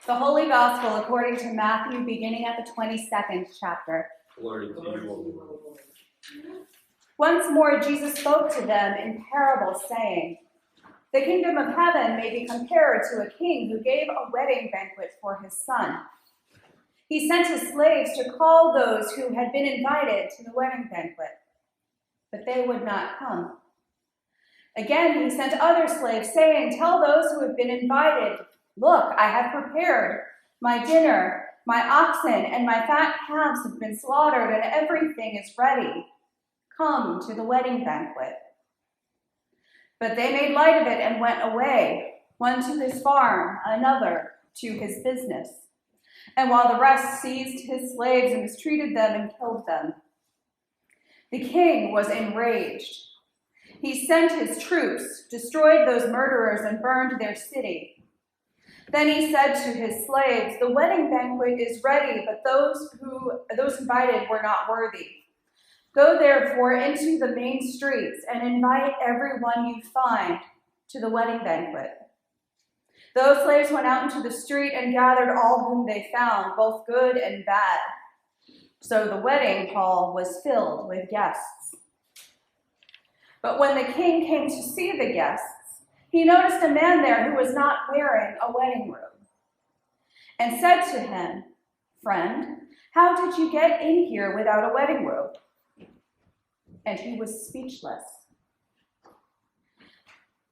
The Holy Gospel according to Matthew, beginning at the 22nd chapter. Glory to you, O Lord. Once more Jesus spoke to them in parables, saying, "The kingdom of heaven may be compared to a king who gave a wedding banquet for his son. He sent his slaves to call those who had been invited to the wedding banquet, but they would not come. Again, he sent other slaves, saying, 'Tell those who have been invited, look, I have prepared my dinner. My oxen and my fat calves have been slaughtered, and everything is ready. Come to the wedding banquet.' But they made light of it and went away, one to his farm, another to his business. And while the rest seized his slaves and mistreated them and killed them. The king was enraged. He sent his troops, destroyed those murderers, and burned their city. Then he said to his slaves, 'The wedding banquet is ready, but those invited were not worthy. Go therefore into the main streets and invite everyone you find to the wedding banquet.' Those slaves went out into the street and gathered all whom they found, both good and bad. So the wedding hall was filled with guests. But when the king came to see the guests, he noticed a man there who was not wearing a wedding robe, and said to him, 'Friend, how did you get in here without a wedding robe?' And he was speechless.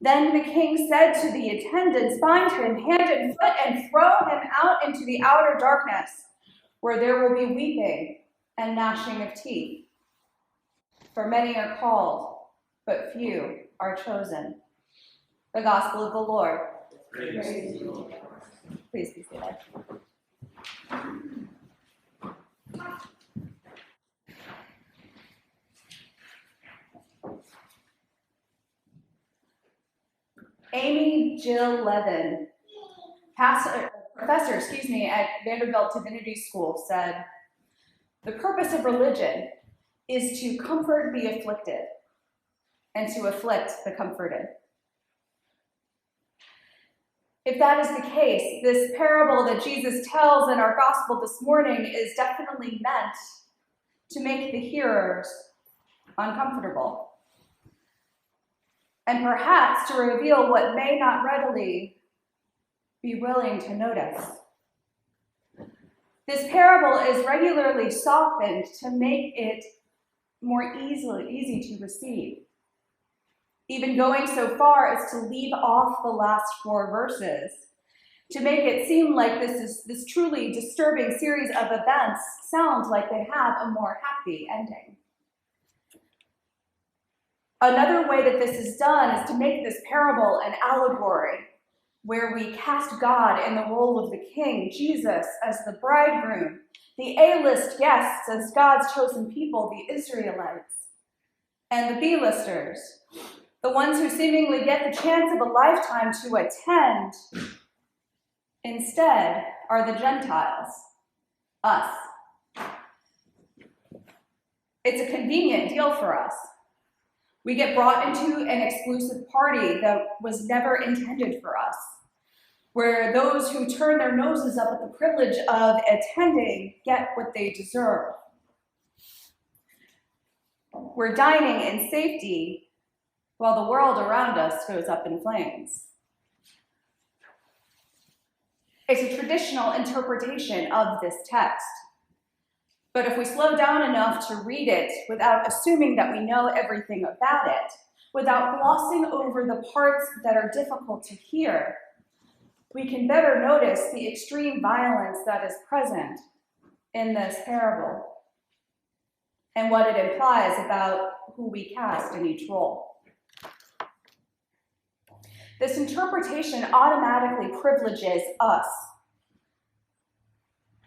Then the king said to the attendants, 'Bind him hand and foot and throw him out into the outer darkness, where there will be weeping and gnashing of teeth. For many are called, but few are chosen.'" The Gospel of the Lord. Praise to you, Lord. Please be seated. Amy Jill Levin, professor at Vanderbilt Divinity School, said, "The purpose of religion is to comfort the afflicted and to afflict the comforted." If that is the case, this parable that Jesus tells in our gospel this morning is definitely meant to make the hearers uncomfortable, and perhaps to reveal what may not readily be willing to notice. This parable is regularly softened to make it more easy to receive, even going so far as to leave off the last 4 verses, to make it seem like this truly disturbing series of events sounds like they have a more happy ending. Another way that this is done is to make this parable an allegory, where we cast God in the role of the king, Jesus as the bridegroom, the A-list guests as God's chosen people, the Israelites, and the B-listers, the ones who seemingly get the chance of a lifetime to attend, instead are the Gentiles, us. It's a convenient deal for us. We get brought into an exclusive party that was never intended for us, where those who turn their noses up at the privilege of attending get what they deserve. We're dining in safety while the world around us goes up in flames. It's a traditional interpretation of this text. But if we slow down enough to read it without assuming that we know everything about it, without glossing over the parts that are difficult to hear, we can better notice the extreme violence that is present in this parable and what it implies about who we cast in each role. This interpretation automatically privileges us,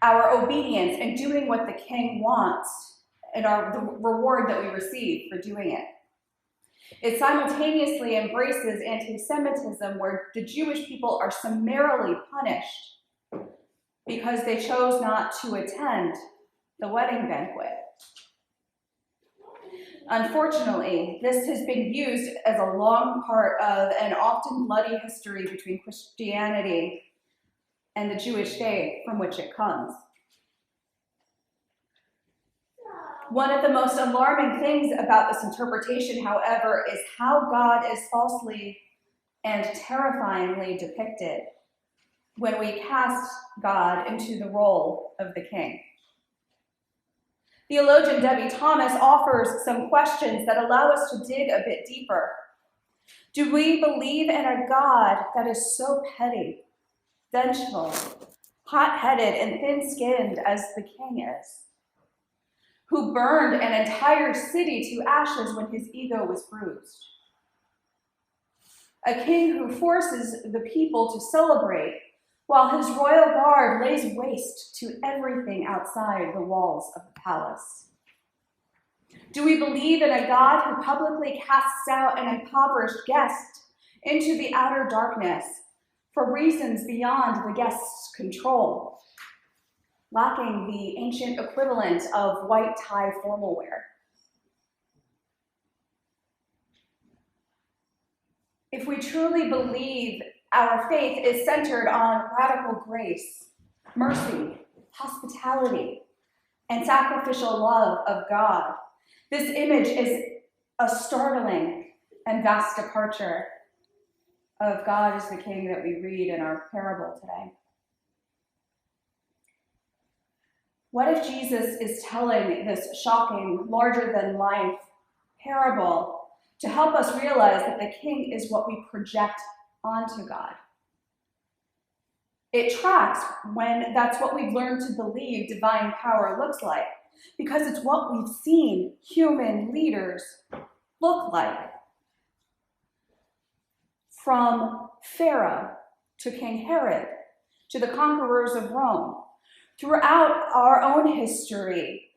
our obedience and doing what the king wants, and the reward that we receive for doing it. It simultaneously embraces anti-Semitism, where the Jewish people are summarily punished because they chose not to attend the wedding banquet. Unfortunately, this has been used as a long part of an often bloody history between Christianity and the Jewish faith from which it comes. One of the most alarming things about this interpretation, however, is how God is falsely and terrifyingly depicted when we cast God into the role of the king. Theologian Debbie Thomas offers some questions that allow us to dig a bit deeper. Do we believe in a God that is so petty, vengeful, hot-headed, and thin-skinned as the king is, who burned an entire city to ashes when his ego was bruised? A king who forces the people to celebrate while his royal guard lays waste to everything outside the walls of the palace? Do we believe in a God who publicly casts out an impoverished guest into the outer darkness for reasons beyond the guest's control, lacking the ancient equivalent of white tie formal wear? If we truly believe our faith is centered on radical grace, mercy, hospitality, and sacrificial love of God, this image is a startling and vast departure of God as the king that we read in our parable today. What if Jesus is telling this shocking, larger-than-life parable to help us realize that the king is what we project onto God? It tracks when that's what we've learned to believe divine power looks like, because it's what we've seen human leaders look like. From Pharaoh to King Herod to the conquerors of Rome, throughout our own history,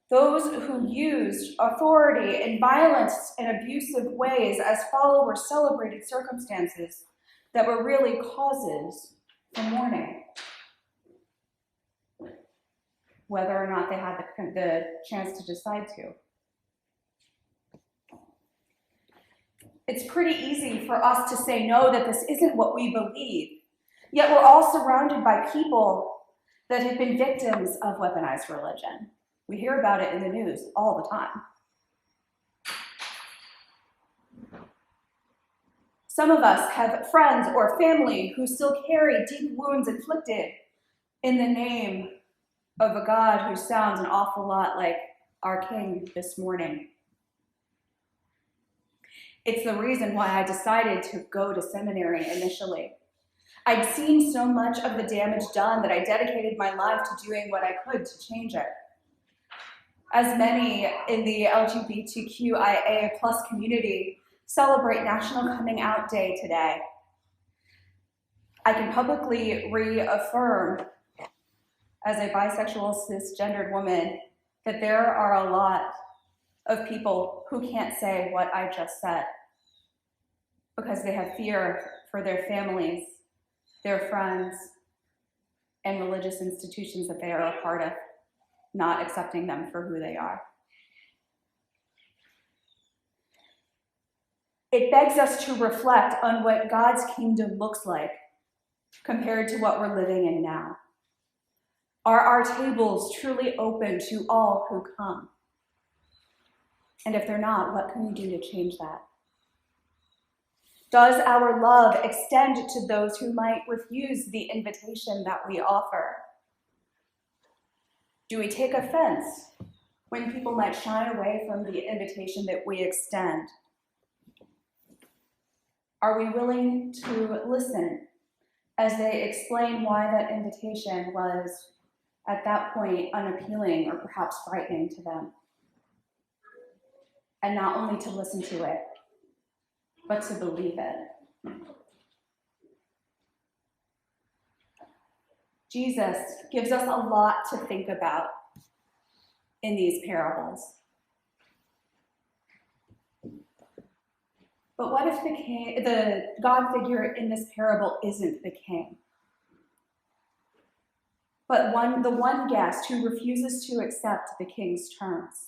those who used authority in violent and abusive ways as followers celebrated circumstances that were really causes for mourning, whether or not they had the chance to decide to. It's pretty easy for us to say no, that this isn't what we believe, yet we're all surrounded by people that have been victims of weaponized religion. We hear about it in the news all the time. Some of us have friends or family who still carry deep wounds inflicted in the name of a God who sounds an awful lot like our king this morning. It's the reason why I decided to go to seminary initially. I'd seen so much of the damage done that I dedicated my life to doing what I could to change it. As many in the LGBTQIA+ community celebrate National Coming Out Day today, I can publicly reaffirm, as a bisexual cisgendered woman, that there are a lot of people who can't say what I just said because they have fear for their families, their friends, and religious institutions that they are a part of, not accepting them for who they are. It begs us to reflect on what God's kingdom looks like compared to what we're living in now. Are our tables truly open to all who come? And if they're not, what can we do to change that? Does our love extend to those who might refuse the invitation that we offer? Do we take offense when people might shy away from the invitation that we extend? Are we willing to listen as they explain why that invitation was, at that point, unappealing or perhaps frightening to them? And not only to listen to it, but to believe it. Jesus gives us a lot to think about in these parables. But what if the God figure in this parable isn't the king, but the one guest who refuses to accept the king's terms?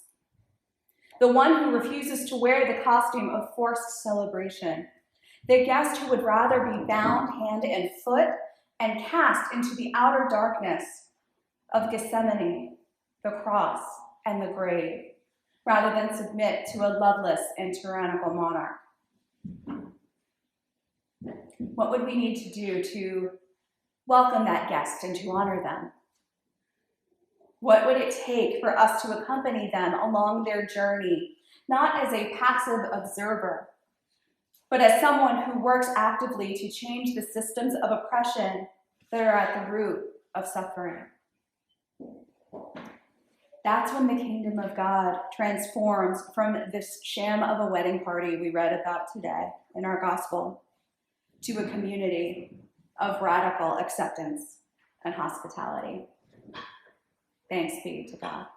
The one who refuses to wear the costume of forced celebration. The guest who would rather be bound hand and foot and cast into the outer darkness of Gethsemane, the cross, and the grave, rather than submit to a loveless and tyrannical monarch. What would we need to do to welcome that guest and to honor them? What would it take for us to accompany them along their journey, not as a passive observer, but as someone who works actively to change the systems of oppression that are at the root of suffering? That's when the kingdom of God transforms from this sham of a wedding party we read about today in our gospel to a community of radical acceptance and hospitality. Thanks be to God.